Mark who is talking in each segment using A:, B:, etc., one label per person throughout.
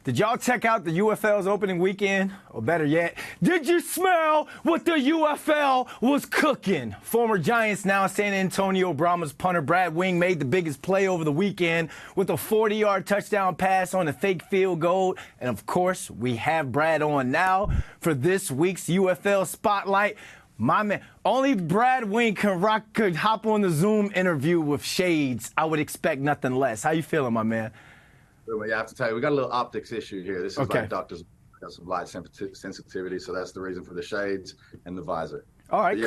A: Did y'all check out the UFL's opening weekend? Or better yet, did you smell what the UFL was cooking? Former Giants, now San Antonio Brahmas punter Brad Wing made the biggest play over the weekend with a 40-yard touchdown pass on a fake field goal. And of course, we have Brad on now for this week's UFL Spotlight. My man, only Brad Wing could hop on the Zoom interview with shades. I would expect nothing less. How you feeling, my man?
B: Well, I have to tell you, we got a little optics issue here. This is
A: okay.
B: Like doctors got some light sensitivity, so that's the reason for the shades and the visor.
A: All right,
B: yeah,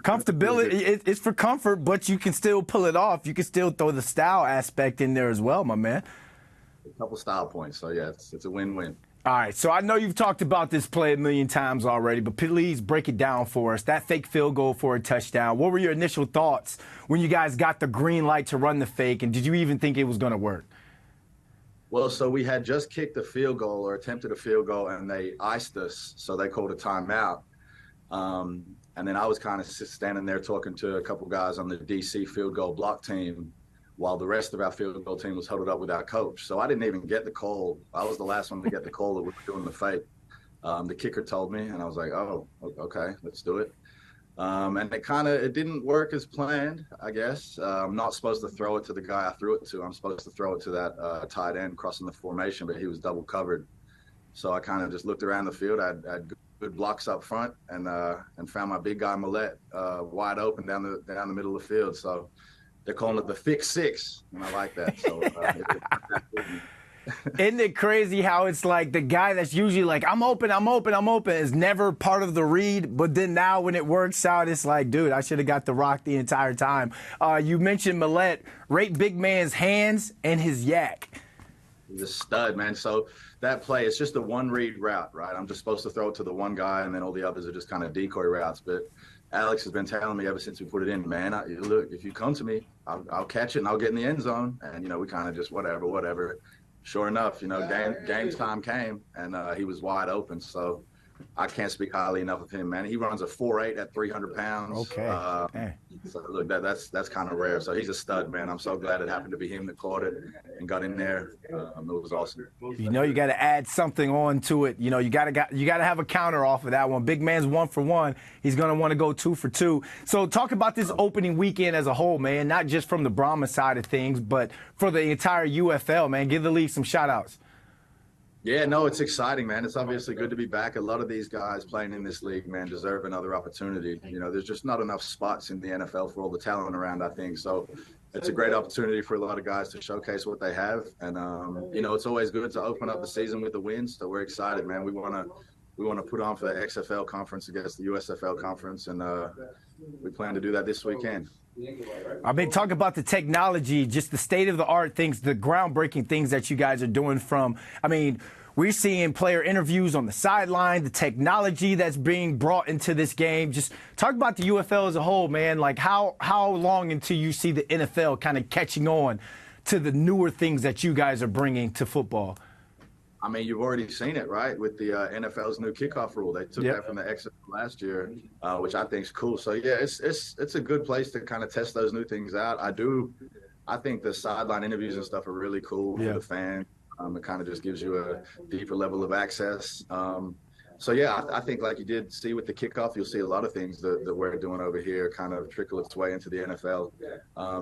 A: comfortability. It's for comfort, but you can still pull it off. You can still throw the style aspect in there as well, my man.
B: A couple style points, so yeah, it's a win-win.
A: All right, so I know you've talked about this play a million times already, but please break it down for us. That fake field goal for a touchdown, what were your initial thoughts when you guys got the green light to run the fake, and did you even think it was going to work?
B: Well, so we had just kicked a field goal or attempted a field goal, and they iced us, so they called a timeout. And then I was kind of standing there talking to a couple guys on the DC field goal block team while the rest of our field goal team was huddled up with our coach. So I didn't even get the call. I was the last one to get the call that we were doing the fake. The kicker told me, and I was like, oh, okay, let's do it. And it didn't work as planned, I guess. I'm not supposed to throw it to the guy I threw it to. I'm supposed to throw it to that tight end crossing the formation, but he was double covered. So I kind of just looked around the field. I had good blocks up front and found my big guy Millette wide open down the middle of the field. So they're calling it the thick six, and I like that. So
A: Isn't it crazy how it's like the guy that's usually like, I'm open, is never part of the read, but then now when it works out, it's like, dude, I should have got the rock the entire time. You mentioned Millette, rate big man's hands and his yak.
B: He's a stud, man. So that play, it's just a one-read route, right? I'm just supposed to throw it to the one guy, and then all the others are just kind of decoy routes. But Alex has been telling me ever since we put it in, man, look, if you come to me, I'll catch it and I'll get in the end zone. And, we kind of just whatever. Sure enough, game time came, and he was wide open. So I can't speak highly enough of him, man. He runs a 4.8 at 300 pounds.
A: Okay.
B: So look, that's kind of rare. So he's a stud, man. I'm so glad it happened to be him that caught it and got in there. It was awesome.
A: You got to add something on to it. You got to have a counter off of that one. Big man's 1 for 1. He's going to want to go 2 for 2. So talk about this opening weekend as a whole, man. Not just from the Brahmas side of things, but for the entire UFL, man. Give the league some shout-outs.
B: Yeah, no, it's exciting, man. It's obviously good to be back. A lot of these guys playing in this league, man, deserve another opportunity. There's just not enough spots in the NFL for all the talent around, I think. So it's a great opportunity for a lot of guys to showcase what they have. And, it's always good to open up the season with the wins. So we're excited, man. We want to put on for the XFL conference against the USFL conference, and we plan to do that this weekend.
A: I mean, talk about the technology, just the state-of-the-art things, the groundbreaking things that you guys are doing we're seeing player interviews on the sideline, the technology that's being brought into this game. Just talk about the UFL as a whole, man. Like, how long until you see the NFL kind of catching on to the newer things that you guys are bringing to football?
B: I mean, you've already seen it, right, with the NFL's new kickoff rule. They took that from the XFL last year, which I think is cool. So, yeah, it's a good place to kind of test those new things out. I think the sideline interviews and stuff are really cool for the fans. It kind of just gives you a deeper level of access. I think like you did see with the kickoff, you'll see a lot of things that we're doing over here kind of trickle its way into the NFL.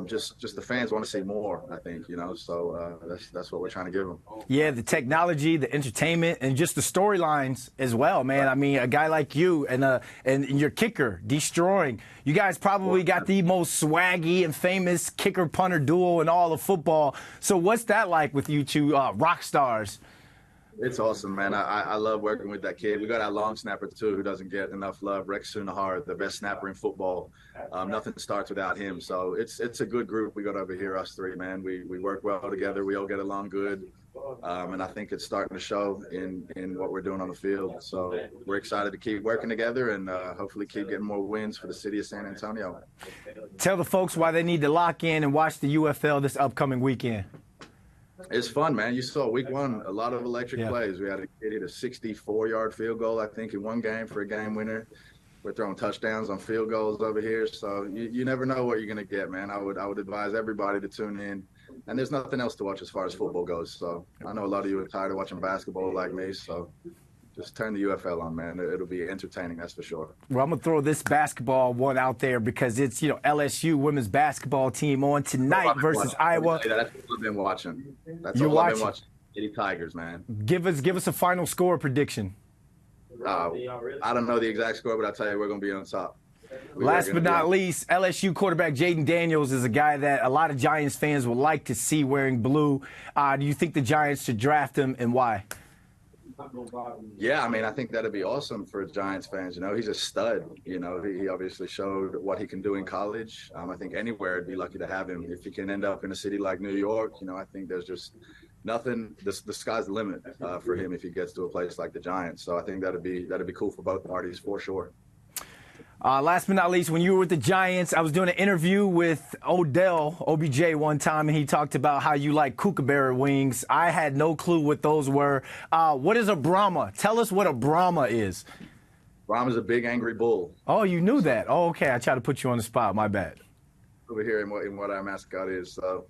B: Just the fans want to see more, I think, so that's what we're trying to give them.
A: Yeah, the technology, the entertainment, and just the storylines as well, man. Right. I mean, a guy like you and your kicker, destroying. You guys probably got the most swaggy and famous kicker-punter duo in all of football. So what's that like with you two rock stars?
B: It's awesome, man. I love working with that kid. We got our long snapper, too, who doesn't get enough love. Rex Sunahara, the best snapper in football. Nothing starts without him. So it's a good group we got over here, us three, man. We work well together. We all get along good. And I think it's starting to show in what we're doing on the field. So we're excited to keep working together and hopefully keep getting more wins for the city of San Antonio.
A: Tell the folks why they need to lock in and watch the UFL this upcoming weekend.
B: It's fun, man. You saw week one, a lot of electric plays. We had a kid hit a 64-yard field goal, I think, in one game for a game winner. We're throwing touchdowns on field goals over here. So you never know what you're going to get, man. I would advise everybody to tune in and there's nothing else to watch as far as football goes. So I know a lot of you are tired of watching basketball like me, so just turn the UFL on, man. It'll be entertaining, that's for sure.
A: Well, I'm going to throw this basketball one out there because it's, LSU women's basketball team on tonight versus Iowa.
B: That's what I've been watching. That's
A: You're
B: all
A: watching.
B: I've been watching. City Tigers, man.
A: Give us a final score prediction.
B: I don't know the exact score, but I'll tell you, we're going to be on top.
A: Last but not least, LSU quarterback Jaden Daniels is a guy that a lot of Giants fans would like to see wearing blue. Do you think the Giants should draft him, and why?
B: Yeah, I mean, I think that'd be awesome for Giants fans. He's a stud. He obviously showed what he can do in college. I think anywhere would be lucky to have him. If he can end up in a city like New York, I think there's just nothing. The sky's the limit for him if he gets to a place like the Giants. So I think that'd be cool for both parties for sure.
A: Last but not least, when you were with the Giants, I was doing an interview with Odell, OBJ, one time, and he talked about how you like kookaburra wings. I had no clue what those were. What is a Brahma? Tell us what a Brahma is.
B: Brahma's a big, angry bull.
A: Oh, you knew that. Oh, okay. I tried to put you on the spot. My bad.
B: Over here in what our mascot is. So,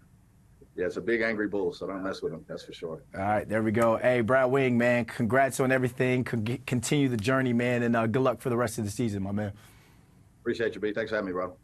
B: yeah, it's a big, angry bull, so don't mess with him. That's for sure.
A: All right, there we go. Hey, Brad Wing, man, congrats on everything. Continue the journey, man, and good luck for the rest of the season, my man.
B: Appreciate you, B. Thanks for having me, bro.